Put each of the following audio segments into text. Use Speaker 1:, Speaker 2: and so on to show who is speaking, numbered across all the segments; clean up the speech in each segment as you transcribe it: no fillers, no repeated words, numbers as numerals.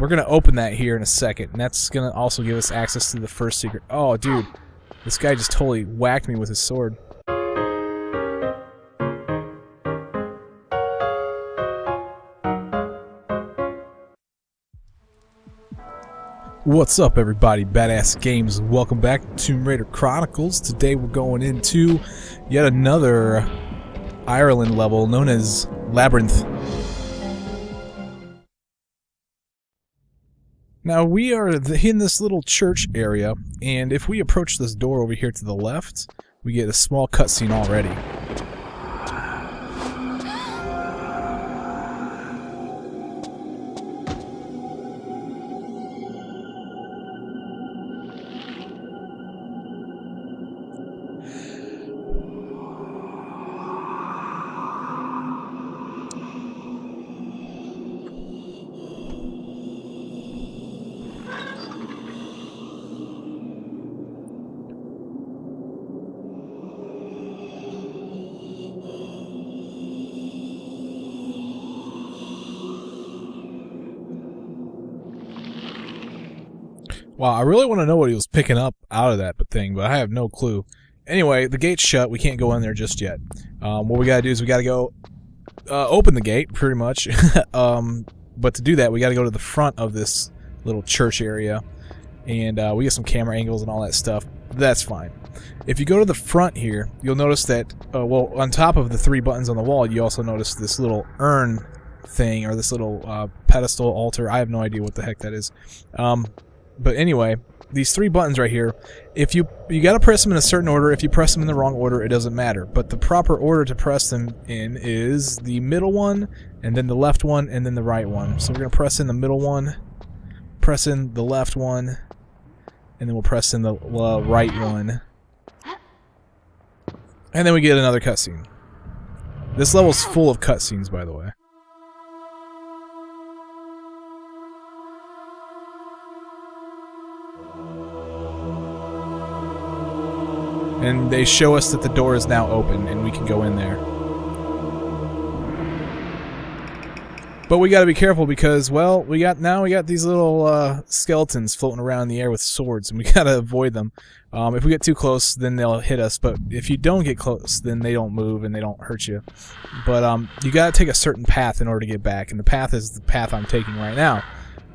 Speaker 1: we're going to open that here in a second, and that's going to also give us access to the first secret. Oh, dude. This guy just totally whacked me with his sword. What's up, everybody? Badass Games. Welcome back to Tomb Raider Chronicles. Today we're going into yet another Ireland level known as Labyrinth. Now we are in this little church area, and if we approach this door over here to the left, we get a small cutscene already. Wow, I really want to know what he was picking up out of that thing, but I have no clue. Anyway, the gate's shut. We can't go in there just yet. What we gotta do is we gotta go open the gate, pretty much. But to do that, we gotta go to the front of this little church area, and we get some camera angles and all that stuff. That's fine. If you go to the front here, you'll notice that, well, on top of the 3 buttons on the wall, you also notice this little urn thing, or this little pedestal altar. I have no idea what the heck that is. But anyway, these 3 buttons right here, if you gotta press them in a certain order. If you press them in the wrong order, it doesn't matter. But the proper order to press them in is the middle one, and then the left one, and then the right one. So we're gonna press in the middle one, press in the left one, and then we'll press in the right one. And then we get another cutscene. This level's full of cutscenes, by the way. And they show us that the door is now open and we can go in there. But we gotta be careful because, well, we got these little skeletons floating around in the air with swords, and we gotta avoid them. If we get too close, then they'll hit us, but if you don't get close, then they don't move and they don't hurt you. But you gotta take a certain path in order to get back, and the path is the path I'm taking right now.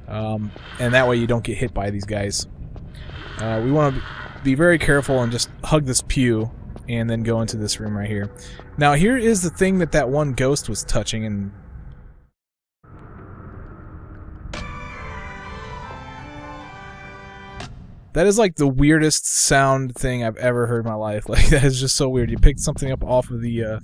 Speaker 1: And that way you don't get hit by these guys. We want to be very careful and just hug this pew and then go into this room right here. Now here is the thing that one ghost was touching, and that is like the weirdest sound thing I've ever heard in my life. Like, that is just so weird. You picked something up off of the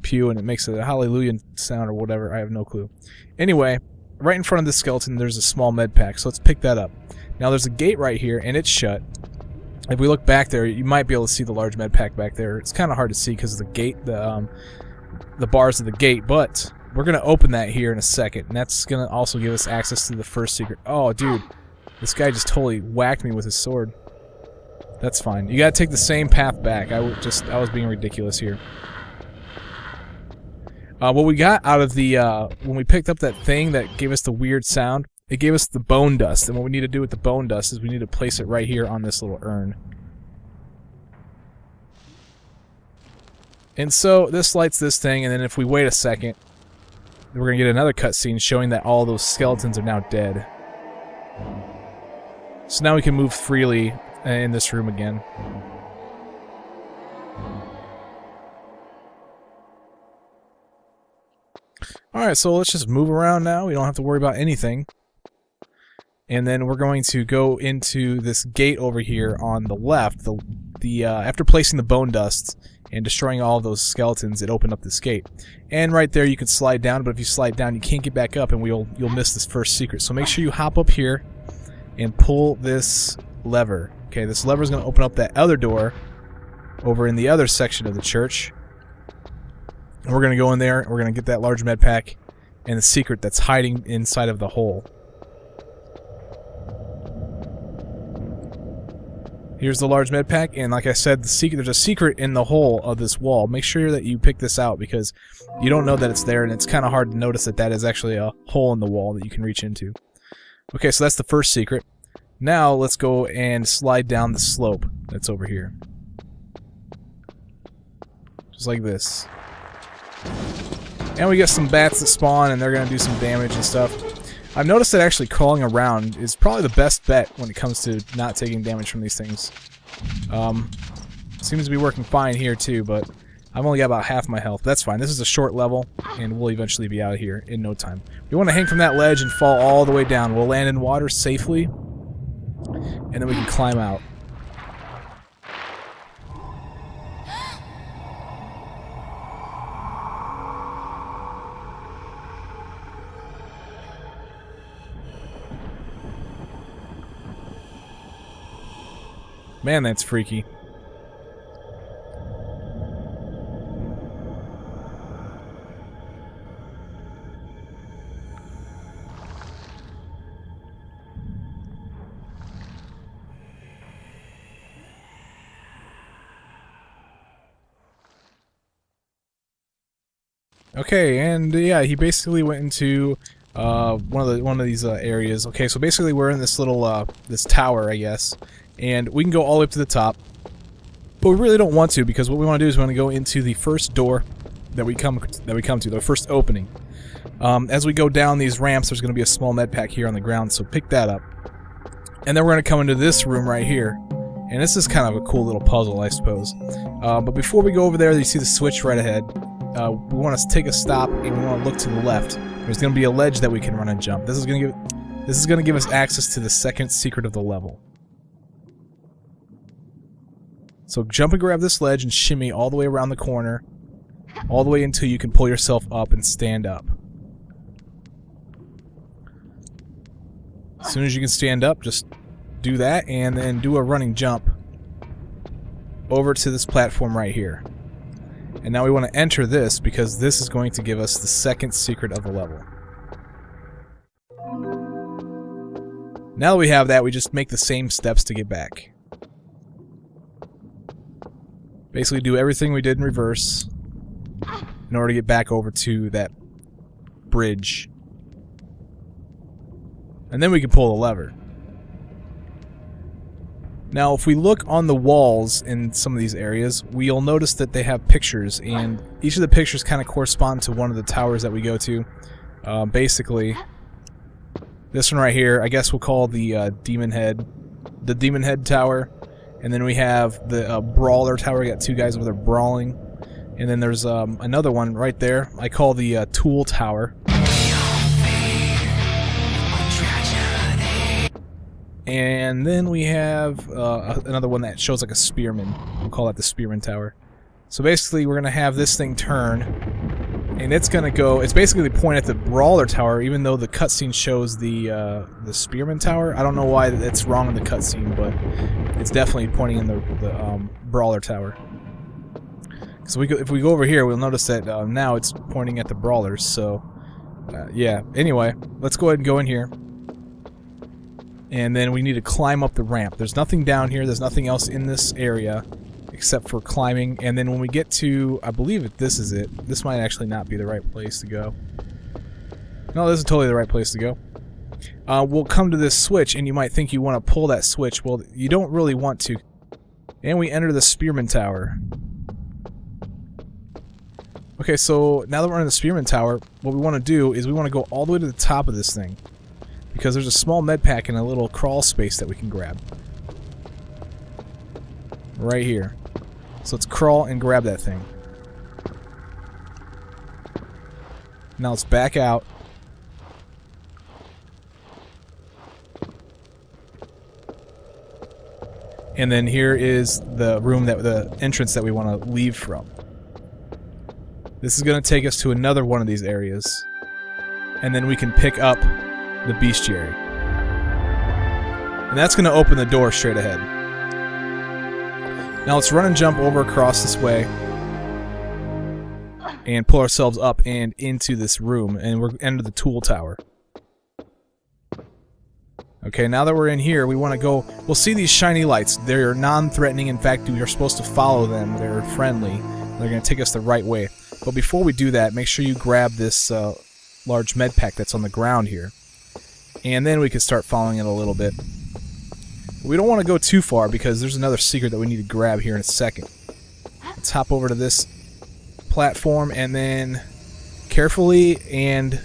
Speaker 1: pew and it makes a hallelujah sound or whatever. I have no clue. Anyway, right in front of the skeleton there's a small med pack, so let's pick that up. Now there's a gate right here and it's shut. If we look back there, you might be able to see the large med pack back there. It's kind of hard to see because of the gate, the bars of the gate, but we're going to open that here in a second, and that's going to also give us access to the first secret. Oh, dude. This guy just totally whacked me with his sword. That's fine. You gotta take the same path back. I was being ridiculous here. What we got out of the, when we picked up that thing that gave us the weird sound, it gave us the bone dust, and what we need to do with the bone dust is we need to place it right here on this little urn. And so this lights this thing, and then if we wait a second, we're going to get another cutscene showing that all those skeletons are now dead. So now we can move freely in this room again. Alright, so let's just move around now. We don't have to worry about anything. And then we're going to go into this gate over here on the left. After placing the bone dust and destroying all of those skeletons, it opened up this gate. And right there you can slide down, but if you slide down you can't get back up and you'll miss this first secret. So make sure you hop up here and pull this lever. Okay, this lever is going to open up that other door over in the other section of the church. And we're going to go in there, and we're going to get that large med pack and the secret that's hiding inside of the hole. Here's the large med pack, and like I said, there's a secret in the hole of this wall. Make sure that you pick this out because you don't know that it's there, and it's kind of hard to notice that that is actually a hole in the wall that you can reach into. Okay, so that's the first secret. Now let's go and slide down the slope that's over here. Just like this. And we get some bats that spawn, and they're going to do some damage and stuff. I've noticed that actually crawling around is probably the best bet when it comes to not taking damage from these things. Seems to be working fine here too, but I've only got about half my health. That's fine. This is a short level, and we'll eventually be out of here in no time. We want to hang from that ledge and fall all the way down. We'll land in water safely, and then we can climb out. Man, that's freaky. Okay, and yeah, he basically went into one of these areas. Okay, so basically we're in this little this tower, I guess, and we can go all the way up to the top, but we really don't want to, because what we want to do is we want to go into the first door that we come to, the first opening. As we go down these ramps, there's going to be a small med pack here on the ground, so pick that up, and then we're going to come into this room right here. And this is kind of a cool little puzzle, I suppose. But before we go over there, you see the switch right ahead. We want to take a stop, and we want to look to the left. There's going to be a ledge that we can run and jump. This is going to give us access to the second secret of the level. So jump and grab this ledge and shimmy all the way around the corner, all the way until you can pull yourself up and stand up. As soon as you can stand up, just do that, and then do a running jump over to this platform right here. And now we want to enter this, because this is going to give us the second secret of the level. Now that we have that, we just make the same steps to get back. Basically do everything we did in reverse in order to get back over to that bridge. And then we can pull the lever. Now, if we look on the walls in some of these areas, we'll notice that they have pictures, and each of the pictures kind of correspond to one of the towers that we go to. Basically, this one right here, I guess we'll call the Demon Head Tower, and then we have the Brawler Tower. We got two guys over there brawling, and then there's another one right there. I call the Tool Tower. And then we have another one that shows like a spearman. We'll call that the Spearman Tower. So basically we're going to have this thing turn, and it's going to go... It's basically point at the Brawler Tower, even though the cutscene shows the Spearman Tower. I don't know why it's wrong in the cutscene, but it's definitely pointing in the Brawler Tower. So if we go over here, we'll notice that now it's pointing at the Brawlers, so... yeah, anyway, let's go ahead and go in here. And then we need to climb up the ramp. There's nothing down here. There's nothing else in this area except for climbing. And then when we get to, I believe this is it. This might actually not be the right place to go. No, this is totally the right place to go. We'll come to this switch, and you might think you want to pull that switch. Well, you don't really want to. And we enter the Spearman Tower. Okay, so now that we're in the Spearman Tower, what we want to do is we want to go all the way to the top of this thing, because there's a small med pack and a little crawl space that we can grab. Right here. So let's crawl and grab that thing. Now let's back out. And then here is the room, the entrance that we want to leave from. This is going to take us to another one of these areas. And then we can pick up the bestiary. And that's going to open the door straight ahead. Now let's run and jump over across this way and pull ourselves up and into this room, and we're into the tool tower. Okay, now that we're in here, we want to go... We'll see these shiny lights. They're non-threatening. In fact, we are supposed to follow them. They're friendly. They're going to take us the right way. But before we do that, make sure you grab this large med pack that's on the ground here. and then we can start following it a little bit. We don't want to go too far because there's another secret that we need to grab here in a second. Let's hop over to this platform and then carefully and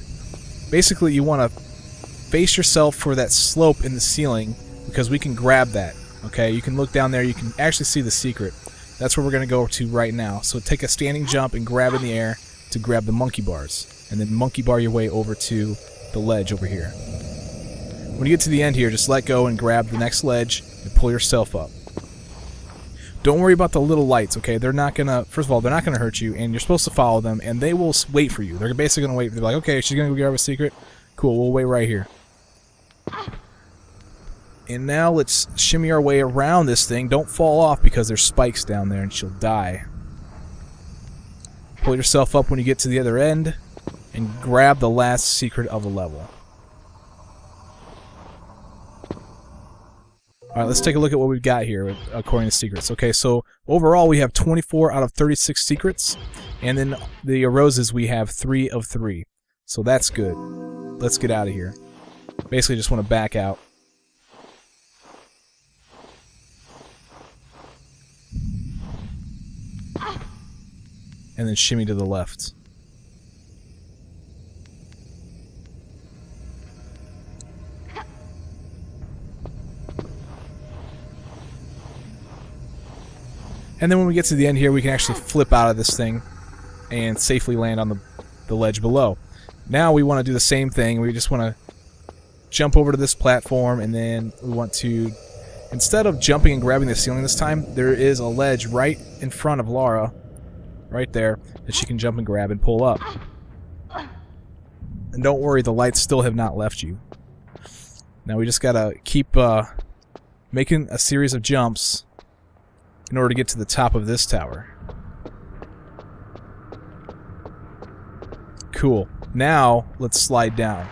Speaker 1: basically you want to face yourself for that slope in the ceiling because we can grab that. Okay, you can look down there, you can actually see the secret. That's where we're going to go to right now. So take a standing jump and grab in the air to grab the monkey bars. And then monkey bar your way over to the ledge over here. When you get to the end here, just let go and grab the next ledge and pull yourself up. Don't worry about the little lights, okay? They're not going to, first of all, they're not going to hurt you, and you're supposed to follow them, and they will wait for you. They're basically going to wait. They're like, okay, she's going to go grab a secret. Cool, we'll wait right here. And now let's shimmy our way around this thing. Don't fall off because there's spikes down there and she'll die. Pull yourself up when you get to the other end and grab the last secret of the level. Alright, let's take a look at what we've got here according to secrets. Okay, so overall we have 24 out of 36 secrets, and then the roses we have 3 of 3. So that's good. Let's get out of here. Basically just want to back out. And then shimmy to the left. And then when we get to the end here, we can actually flip out of this thing and safely land on the ledge below. Now we want to do the same thing. We just want to jump over to this platform, and then we want to, instead of jumping and grabbing the ceiling this time, there is a ledge right in front of Laura, right there, that she can jump and grab and pull up. And don't worry, the lights still have not left you. Now we just gotta keep making a series of jumps in order to get to the top of this tower. Cool. Now let's slide down.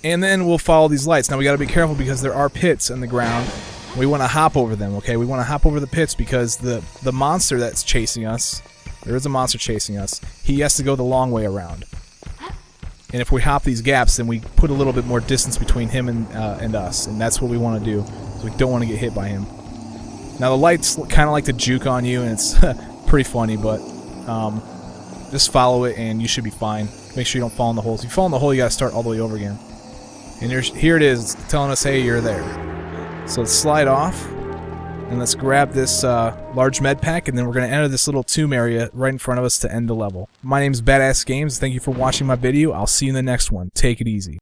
Speaker 1: And then we'll follow these lights. Now we gotta be careful because there are pits in the ground. We want to hop over them, okay? We want to hop over the pits because the monster that's chasing us, there is a monster chasing us, he has to go the long way around. And if we hop these gaps, then we put a little bit more distance between him and us, and that's what we want to do. So we don't want to get hit by him. Now the lights kind of like to juke on you, and it's pretty funny, but just follow it and you should be fine. Make sure you don't fall in the holes. If you fall in the hole, you got to start all the way over again. And here it is, telling us, hey, you're there. So let's slide off, and let's grab this large med pack, and then we're going to enter this little tomb area right in front of us to end the level. My name's Badass Games. Thank you for watching my video. I'll see you in the next one. Take it easy.